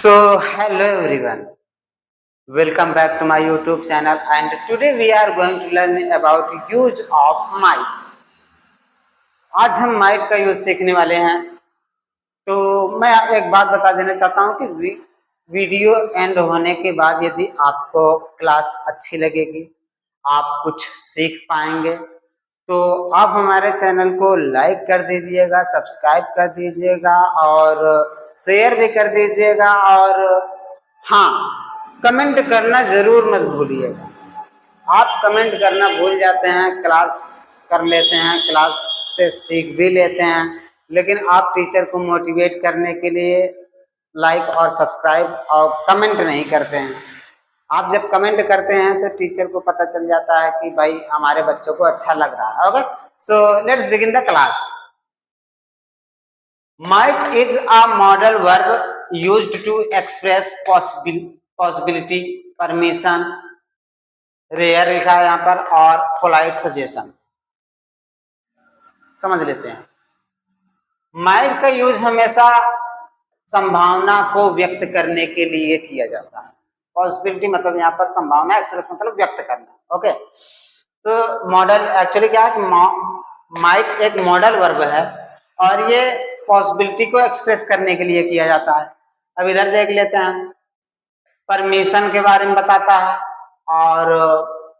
Hello everyone, welcome back to my YouTube channel and today we are going to learn about use of mic. आज हम mic का use सीखने वाले हैं। तो मैं एक बात बता देना चाहता हूं कि वीडियो एंड होने के बाद यदि आपको क्लास अच्छी लगेगी, आप कुछ सीख पाएंगे, तो आप हमारे चैनल को लाइक कर दीजिएगा, सब्सक्राइब कर दीजिएगा और शेयर भी कर दीजिएगा और हाँ, कमेंट करना जरूर मत भूलिएगा। आप कमेंट करना भूल जाते हैं, क्लास कर लेते हैं, क्लास से सीख भी लेते हैं, लेकिन आप टीचर को मोटिवेट करने के लिए लाइक और सब्सक्राइब और कमेंट नहीं करते हैं। आप जब कमेंट करते हैं तो टीचर को पता चल जाता है कि भाई हमारे बच्चों को अच्छा लग रहा है। Okay, so let's begin the class. Might is a modal verb used to express possibility, permission, rare लिखा है यहाँ पर, और polite suggestion। समझ लेते हैं। might का यूज हमेशा संभावना को व्यक्त करने के लिए किया जाता है। पॉसिबिलिटी मतलब यहाँ पर संभावना, एक्सप्रेस मतलब व्यक्त करना। ओके, तो मॉडल एक्चुअली क्या है कि माइट एक मॉडल वर्ब है और ये पॉसिबिलिटी को एक्सप्रेस करने के लिए किया जाता है। अब इधर देख लेते हैं, परमिशन के बारे में बताता है और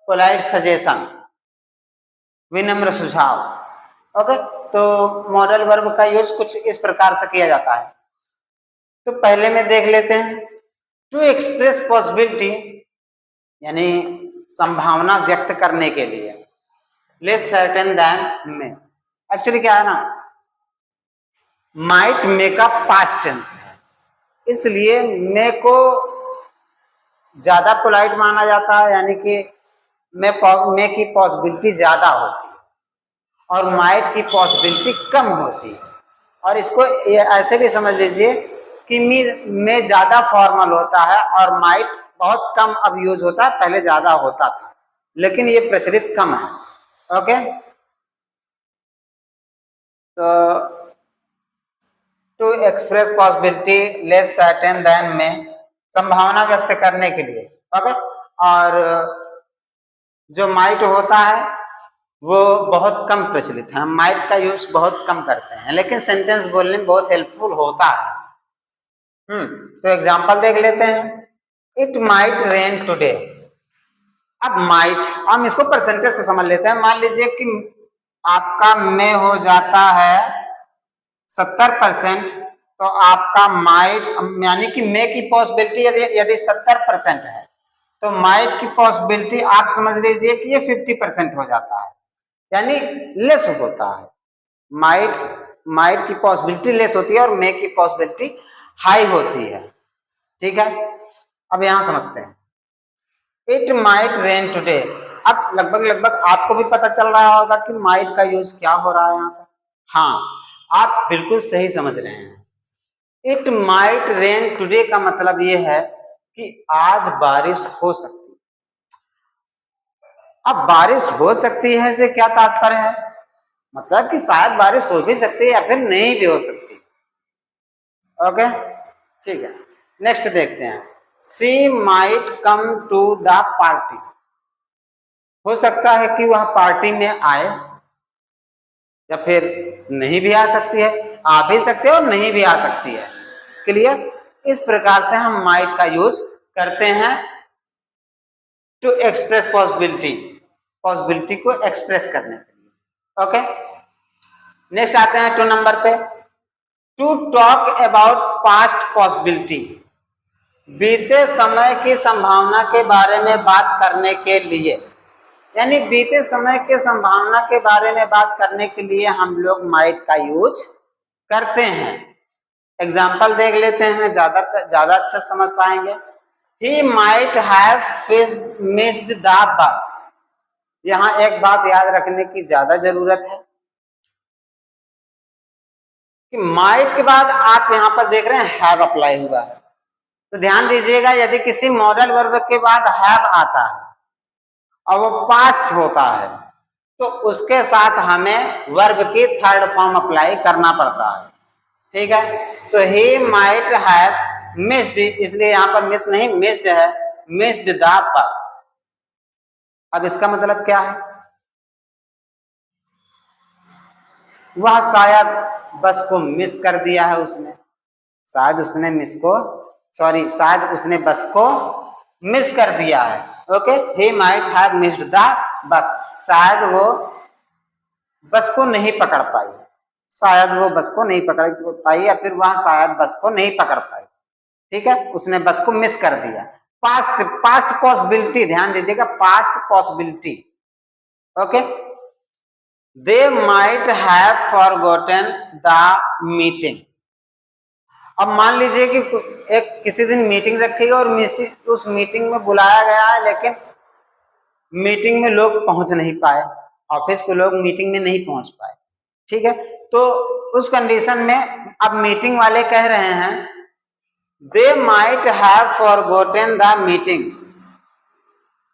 पोलाइट सजेशन, विनम्र सुझाव। ओके, तो मॉडल वर्ब का यूज कुछ इस प्रकार से किया जाता है। तो पहले में देख लेते हैं, टू एक्सप्रेस पॉसिबिलिटी यानी संभावना व्यक्त करने के लिए, लेस सर्टेन देन मे। एक्चुअली क्या है ना, माइट मे का पास्ट टेंस है, इसलिए मे को ज्यादा पोलाइट माना जाता है, यानी कि मे की पॉसिबिलिटी ज्यादा होती है और माइट की पॉसिबिलिटी कम होती है। और इसको ऐसे भी समझ लीजिए कि मे ज्यादा फॉर्मल होता है और माइट बहुत कम अब यूज होता है, पहले ज्यादा होता था लेकिन ये प्रचलित कम है। ओके, तो to express possibility less certain than में, संभावना व्यक्त करने के लिए। ओके, और जो माइट होता है वो बहुत कम प्रचलित है, माइट का यूज बहुत कम करते हैं, लेकिन सेंटेंस बोलने में बहुत हेल्पफुल होता है। तो एग्जांपल देख लेते हैं, इट माइट रेन टुडे। अब माइट हम इसको परसेंटेज से समझ लेते हैं। मान लीजिए कि आपका मे हो जाता है 70%, तो आपका माइट यानी कि मे की पॉसिबिलिटी यदि 70% है तो माइट की पॉसिबिलिटी आप समझ लीजिए कि ये 50% हो जाता है, यानी लेस होता है। माइट की पॉसिबिलिटी लेस होती है और मे की पॉसिबिलिटी हाई होती है। ठीक है, अब यहां समझते हैं, इट माइट रेन टुडे। अब लगभग आपको भी पता चल रहा होगा कि माइट का यूज क्या हो रहा है यहाँ पर। हाँ, आप बिल्कुल सही समझ रहे हैं। इट माइट रेन टुडे का मतलब ये है कि आज बारिश हो सकती है। अब बारिश हो सकती है से क्या तात्पर्य है, मतलब कि शायद बारिश हो भी सकती है या फिर नहीं भी हो सकती। ओके, ठीक है, नेक्स्ट देखते हैं, she might come to the party. हो सकता है कि वह पार्टी में आए या फिर नहीं भी आ सकती है, आ भी सकती है और नहीं भी आ सकती है। क्लियर? इस प्रकार से हम माइट का यूज करते हैं टू एक्सप्रेस पॉसिबिलिटी, पॉसिबिलिटी को एक्सप्रेस करने के लिए। ओके, नेक्स्ट आते हैं 2 नंबर पे, to talk about past possibility. बीते समय की संभावना के बारे में बात करने के लिए, यानी बीते समय के संभावना के बारे में बात करने के लिए हम लोग माइट का यूज करते हैं। एग्जाम्पल देख लेते हैं, ज्यादा अच्छा समझ पाएंगे। He might have missed the bus। यहाँ एक बात याद रखने की ज्यादा जरूरत है कि माइट के बाद आप यहाँ पर देख रहे हैं हैव अप्लाई हुआ है, तो ध्यान दीजिएगा, यदि किसी मॉडल वर्ब के बाद हैव आता है और वो पास्ट होता है तो उसके साथ हमें वर्ब की थर्ड फॉर्म अप्लाई करना पड़ता है। ठीक है, तो ही माइट हैव मिस्ड, इसलिए यहाँ पर मिस नहीं मिस्ड है, मिस्ड द बस। अब इसका मतलब क्या है, वह शायद बस को मिस कर दिया है उसने, शायद उसने शायद उसने बस को मिस कर दिया है। Okay, he might have missed the bus, शायद वो बस को नहीं पकड़ पाई, शायद वो बस को नहीं पकड़ पाई या फिर वह शायद बस को नहीं पकड़ पाई। ठीक है, उसने बस को मिस कर दिया। पास्ट पॉसिबिलिटी, ध्यान दीजिएगा, past possibility. Okay, they might have forgotten the meeting. अब मान लीजिए कि एक किसी दिन मीटिंग रखी है और उस मीटिंग में बुलाया गया है, लेकिन मीटिंग में लोग पहुंच नहीं पाए, ऑफिस के लोग मीटिंग में नहीं पहुंच पाए। ठीक है, तो उस कंडीशन में अब मीटिंग वाले कह रहे हैं they might have forgotten the meeting,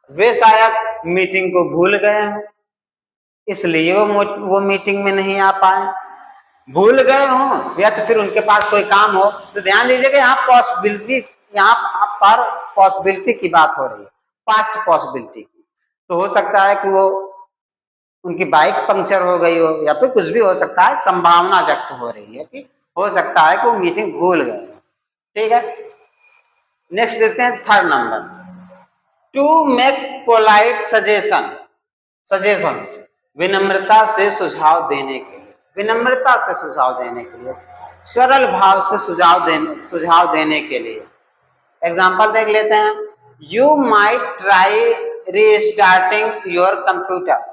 वे शायद मीटिंग को भूल गए हैं, इसलिए वो मीटिंग में नहीं आ पाए। भूल गए हो या तो फिर उनके पास कोई काम हो। तो ध्यान दीजिएगा यहाँ पॉसिबिलिटी, यहाँ पर पॉसिबिलिटी की बात हो रही है, पास्ट पॉसिबिलिटी की। तो हो सकता है कि वो उनकी बाइक पंक्चर हो गई हो या फिर कुछ भी हो सकता है, संभावना व्यक्त हो रही है कि हो सकता है कि वो मीटिंग भूल गए। ठीक है, नेक्स्ट देखते हैं third number, to make polite suggestions, विनम्रता से सुझाव देने के लिए, विनम्रता से सुझाव देने के लिए, सरल भाव से सुझाव देने के लिए। एग्जाम्पल देख लेते हैं, you might try restarting your computer.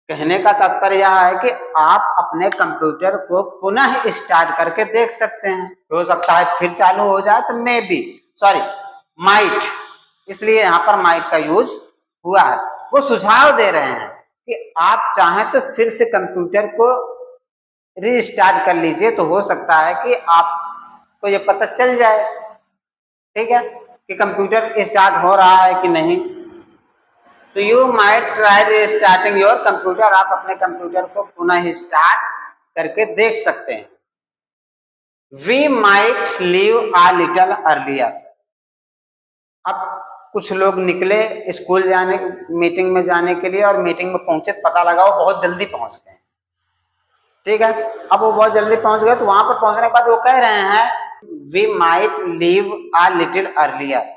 कहने का तात्पर्य यह है कि आप अपने कंप्यूटर को पुनः स्टार्ट करके देख सकते हैं, हो सकता है फिर चालू हो जाए, तो माइट, इसलिए यहाँ पर माइट का यूज हुआ है। वो सुझाव दे रहे हैं कि आप चाहें तो फिर से कंप्यूटर को रीस्टार्ट कर लीजिए, तो हो सकता है कि आपको ये पता चल जाए, ठीक है, कि कंप्यूटर स्टार्ट हो रहा है कि नहीं। तो you might try restarting your computer, आप अपने कंप्यूटर को पुनः स्टार्ट करके देख सकते हैं। We might leave a little earlier. अब कुछ लोग निकले स्कूल जाने, मीटिंग में जाने के लिए, और मीटिंग में पहुंचे, पता लगा वो बहुत जल्दी पहुंच गए। ठीक है, अब वो बहुत जल्दी पहुंच गए, तो वहां पर पहुंचने के बाद वो कह रहे हैं we might leave a little earlier,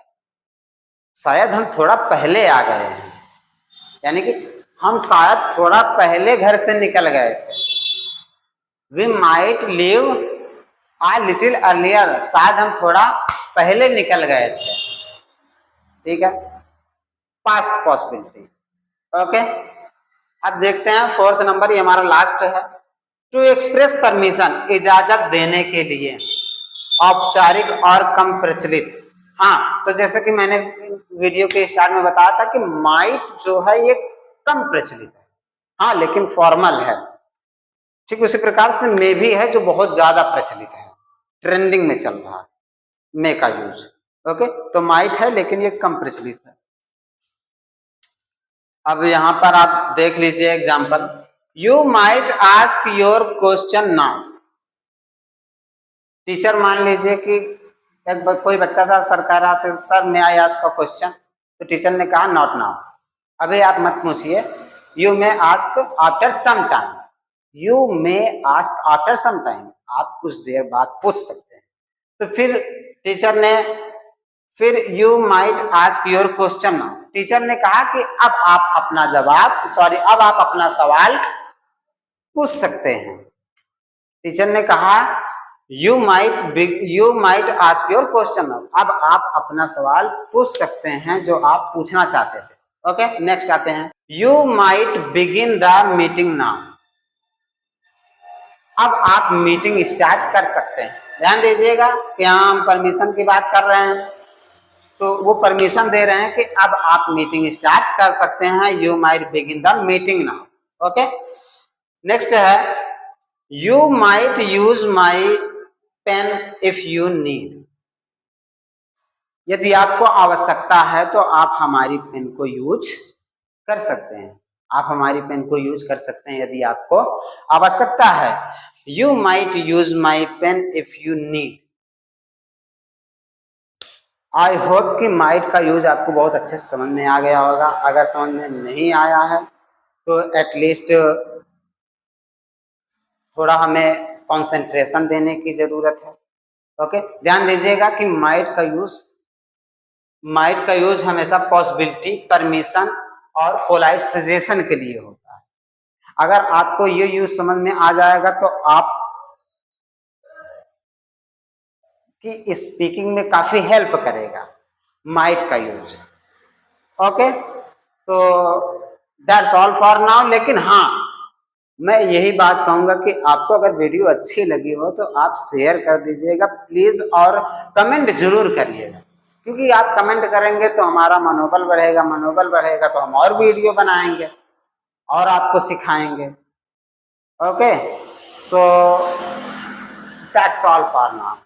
शायद हम थोड़ा पहले आ गए हैं, यानी कि हम शायद थोड़ा पहले घर से निकल गए थे। We might leave a little earlier, शायद हम थोड़ा पहले निकल गए थे। ठीक है, पास्ट पॉसिबिलिटी। ओके, अब देखते हैं फोर्थ नंबर, ये हमारा लास्ट है, टू एक्सप्रेस परमिशन, इजाजत देने के लिए, औपचारिक और कम प्रचलित। हाँ, तो जैसे कि मैंने वीडियो के स्टार्ट में बताया था कि माइट जो है ये कम प्रचलित है, हाँ, लेकिन फॉर्मल है। ठीक उसी प्रकार से मे भी है जो बहुत ज्यादा प्रचलित है, ट्रेंडिंग में चल रहा है मे का यूज। ओके, तो माइट है लेकिन ये कम प्रचलित है। अब यहां पर आप देख लीजिए example, you might ask your question now. Teacher मान लीजिए कि कोई बच्चा था, सर कह रहा था sir may I ask a question, तो टीचर ने कहा नॉट नाउ, अभी आप मत पूछिए, you may ask after some time, you may ask after some time, आप कुछ देर बाद पूछ सकते हैं। तो फिर टीचर ने you might ask your question now, teacher ने कहा कि अब आप अपना सवाल पूछ सकते हैं। टीचर ने कहा you might ask your question now, अब आप अपना सवाल पूछ सकते हैं जो आप पूछना चाहते थे। ओके, नेक्स्ट आते हैं, you might begin the meeting now, अब आप मीटिंग स्टार्ट कर सकते हैं। ध्यान दीजिएगा कि यहाँ हम परमिशन की बात कर रहे हैं, तो वो परमिशन दे रहे हैं कि अब आप मीटिंग स्टार्ट कर सकते हैं, you might begin the meeting now. Okay, next है, you might use my pen if you need, यदि आपको आवश्यकता है तो आप हमारी पेन को यूज कर सकते हैं, आप हमारी पेन को यूज कर सकते हैं यदि आपको आवश्यकता है। You might use my pen if you need, I hope कि माइट का यूज आपको बहुत अच्छे से समझ में आ गया होगा। अगर समझ में नहीं आया है तो एटलीस्ट थोड़ा हमें कंसंट्रेशन देने की जरूरत है। ओके, ध्यान दीजिएगा कि माइट का यूज हमेशा पॉसिबिलिटी, परमिशन और पोलाइट सजेशन के लिए होता है। अगर आपको ये यूज समझ में आ जाएगा तो आप की स्पीकिंग में काफी हेल्प करेगा माइट का यूज। ओके, तो दैट्स ऑल फॉर नाउ। लेकिन हाँ, मैं यही बात कहूंगा कि आपको अगर वीडियो अच्छी लगी हो तो आप शेयर कर दीजिएगा प्लीज, और कमेंट जरूर करिएगा, क्योंकि आप कमेंट करेंगे तो हमारा मनोबल बढ़ेगा, मनोबल बढ़ेगा तो हम और वीडियो बनाएंगे और आपको सिखाएंगे। Okay, so that's all for now.